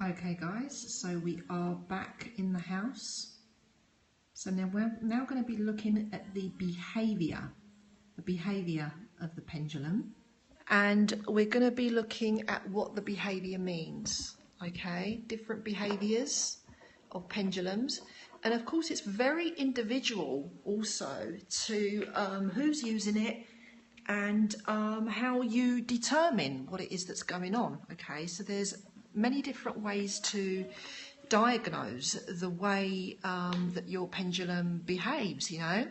Okay guys, so we are back in the house. So now we're going to be looking at the behaviour of the pendulum. And we're going to be looking at what the behaviour means, okay? Different behaviours of pendulums. And of course it's very individual also to who's using it and how you determine what it is that's going on, okay? So there's many different ways to diagnose the way that your pendulum behaves, you know.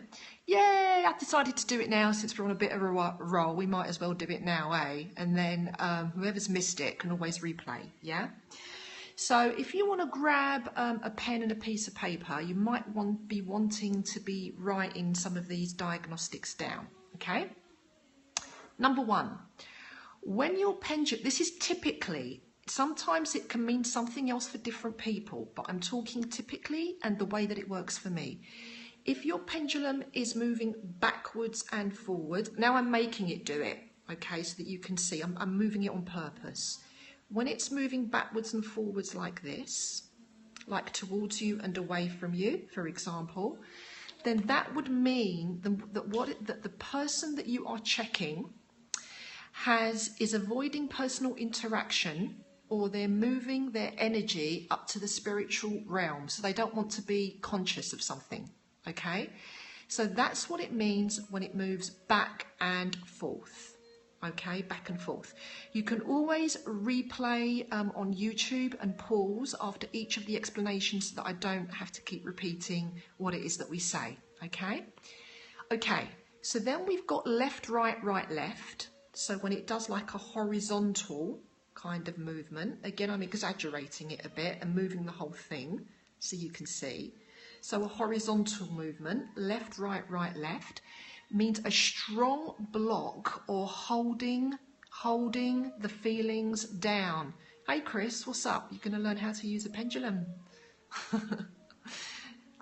Yeah, I've decided to do it now since we're on a bit of a roll. We might as well do it now, eh? And then whoever's missed it can always replay, yeah? So if you want to grab a pen and a piece of paper, you might be wanting to be writing some of these diagnostics down, okay? Number one, when your pendulum, this is typically, sometimes it can mean something else for different people, but I'm talking typically and the way that it works for me. If your pendulum is moving backwards and forward, now I'm making it do it, okay, so that you can see, I'm moving it on purpose. When it's moving backwards and forwards like this, like towards you and away from you, for example, then that would mean that the person that you are checking is avoiding personal interaction, or they're moving their energy up to the spiritual realm, so they don't want to be conscious of something, okay? So that's what it means when it moves back and forth, okay? Back and forth. You can always replay on YouTube and pause after each of the explanations so that I don't have to keep repeating what it is that we say, okay? Okay, so then we've got left, right, right, left. So when it does like a horizontal kind of movement, again I'm exaggerating it a bit and moving the whole thing so you can see. So a horizontal movement, left, right, right, left, means a strong block or holding the feelings down. Hey Chris, what's up? You're going to learn how to use a pendulum.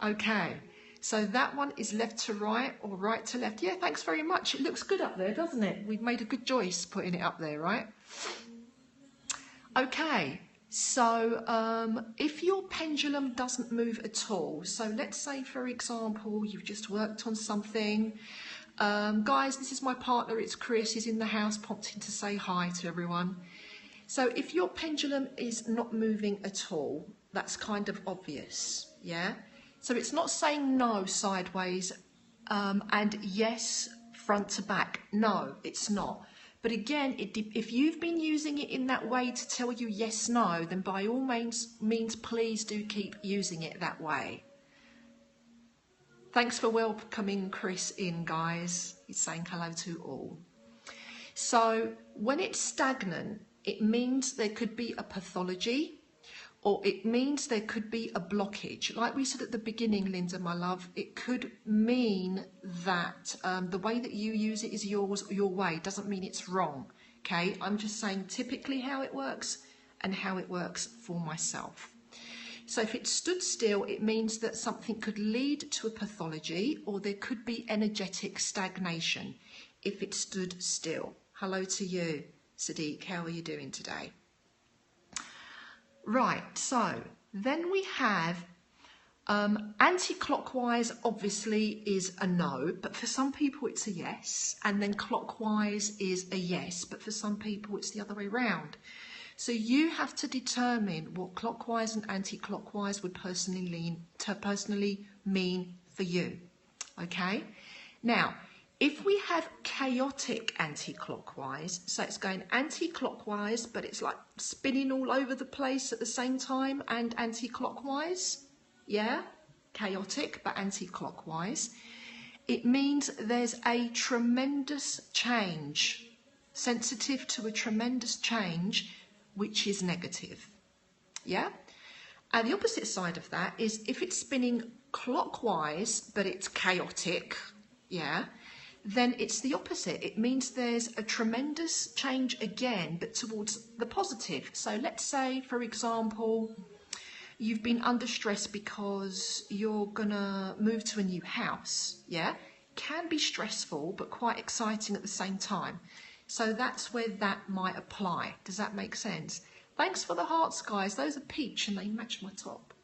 Okay. So that one is left to right or right to left. Yeah, thanks very much. It looks good up there, doesn't it? We've made a good choice putting it up there, right? Okay, so if your pendulum doesn't move at all, so let's say, for example, you've just worked on something. Guys, this is my partner, it's Chris. He's in the house prompting to say hi to everyone. So if your pendulum is not moving at all, that's kind of obvious, yeah? So it's not saying no sideways and yes front to back. No, it's not. But again, if you've been using it in that way to tell you yes, no, then by all means please do keep using it that way. Thanks for welcoming Chris in, guys. He's saying hello to all. So when it's stagnant, it means there could be a pathology, or it means there could be a blockage. Like we said at the beginning, Linda, my love, it could mean that the way that you use it is your way. It doesn't mean it's wrong, okay? I'm just saying typically how it works and how it works for myself. So if it stood still, it means that something could lead to a pathology, or there could be energetic stagnation if it stood still. Hello to you, Sadiq. How are you doing today? Right, so then we have anti-clockwise obviously is a no, but for some people it's a yes, and then clockwise is a yes, but for some people it's the other way around. So you have to determine what clockwise and anti-clockwise would personally mean for you, okay? Now, if we have chaotic anti-clockwise, so it's going anti-clockwise, but it's like spinning all over the place at the same time, and anti-clockwise, yeah, chaotic, but anti-clockwise, it means there's a tremendous change, sensitive to a tremendous change, which is negative, yeah? And the opposite side of that is if it's spinning clockwise, but it's chaotic, yeah, then it's the opposite. It means there's a tremendous change again, but towards the positive. So let's say, for example, you've been under stress because you're gonna move to a new house, yeah? Can be stressful, but quite exciting at the same time. So that's where that might apply. Does that make sense? Thanks for the hearts, guys. Those are peach and they match my top.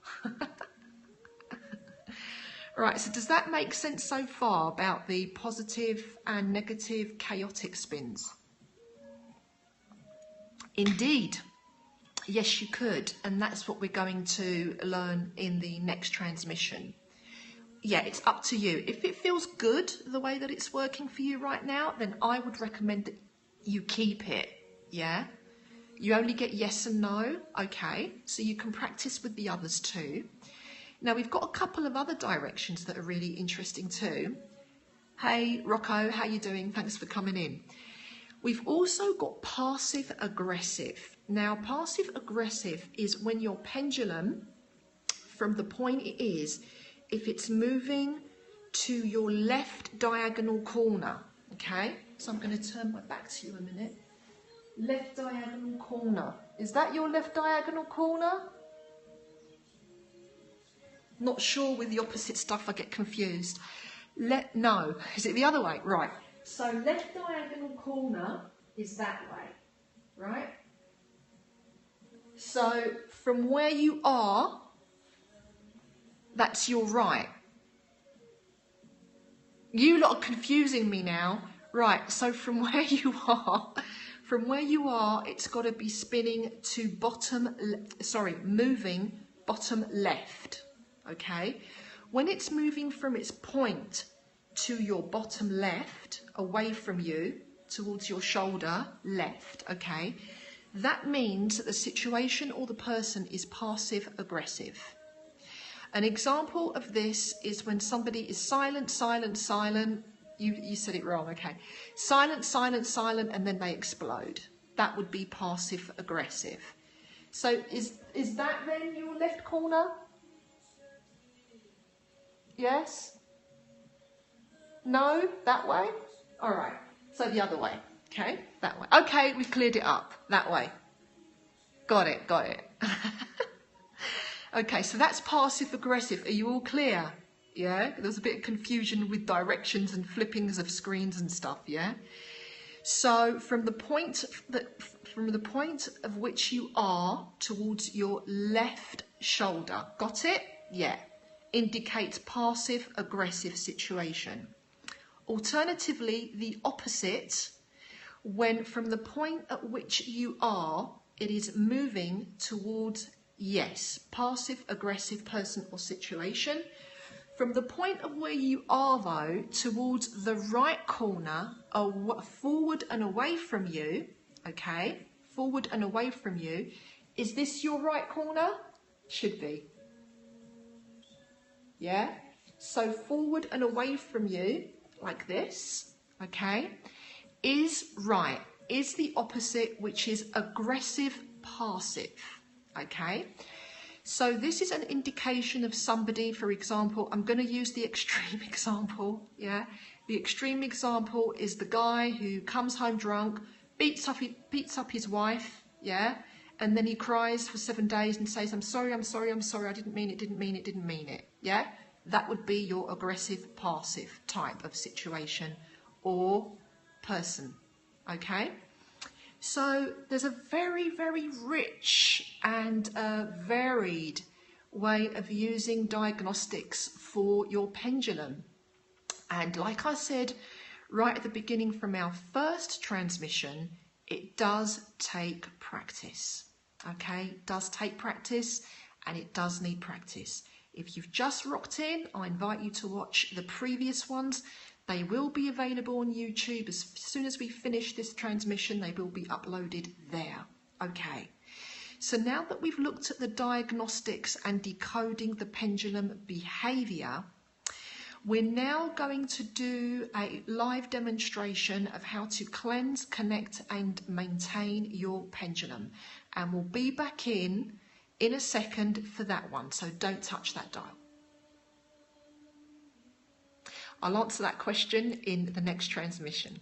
Right, so does that make sense so far about the positive and negative chaotic spins? Indeed. Yes, you could. And that's what we're going to learn in the next transmission. Yeah, it's up to you. If it feels good the way that it's working for you right now, then I would recommend that you keep it. Yeah? You only get yes and no. Okay, so you can practice with the others too. Now, we've got a couple of other directions that are really interesting too. Hey, Rocco, how you doing? Thanks for coming in. We've also got passive-aggressive. Now, passive-aggressive is when your pendulum, from the point it is, if it's moving to your left diagonal corner, okay? So I'm going to turn my back to you a minute. Left diagonal corner. Is that your left diagonal corner? Not sure with the opposite stuff, I get confused. No, is it the other way? Right. So left diagonal corner is that way, right? So from where you are, that's your right. You lot are confusing me now. Right, so from where you are, it's got to be spinning to moving bottom left. Okay, when it's moving from its point to your bottom left, away from you, towards your shoulder, left, okay, that means that the situation or the person is passive-aggressive. An example of this is when somebody is silent, silent, silent, you said it wrong, okay, silent, silent, silent, and then they explode. That would be passive-aggressive. So is that then your left corner? Yes? No? That way? All right. So the other way. Okay? That way. Okay, we've cleared it up. That way. Got it. Got it. Okay, so that's passive-aggressive. Are you all clear? Yeah? There's a bit of confusion with directions and flippings of screens and stuff, yeah? So from the point of which you are towards your left shoulder, got it? Yeah. Indicates passive-aggressive situation. Alternatively, the opposite, when from the point at which you are, it is moving towards, yes, passive-aggressive person or situation. From the point of where you are, though, towards the right corner, forward and away from you, okay, forward and away from you, is this your right corner? Should be. Yeah, so forward and away from you, like this, okay, is right, is the opposite, which is aggressive passive, okay. So this is an indication of somebody, for example, I'm going to use the extreme example, yeah. The extreme example is the guy who comes home drunk, beats up his wife, yeah, and then he cries for 7 days and says, I'm sorry, I'm sorry, I'm sorry, I didn't mean it, didn't mean it, didn't mean it, yeah. That would be your aggressive passive type of situation or person, okay? So there's a very, very rich and varied way of using diagnostics for your pendulum. And like I said right at the beginning from our first transmission, it does take practice, okay? It does take practice and it does need practice. If you've just rocked in, I invite you to watch the previous ones. They will be available on YouTube. As soon as we finish this transmission, they will be uploaded there. Okay, so now that we've looked at the diagnostics and decoding the pendulum behaviour, we're now going to do a live demonstration of how to cleanse, connect and maintain your pendulum. And we'll be back in a second for that one, so don't touch that dial. I'll answer that question in the next transmission.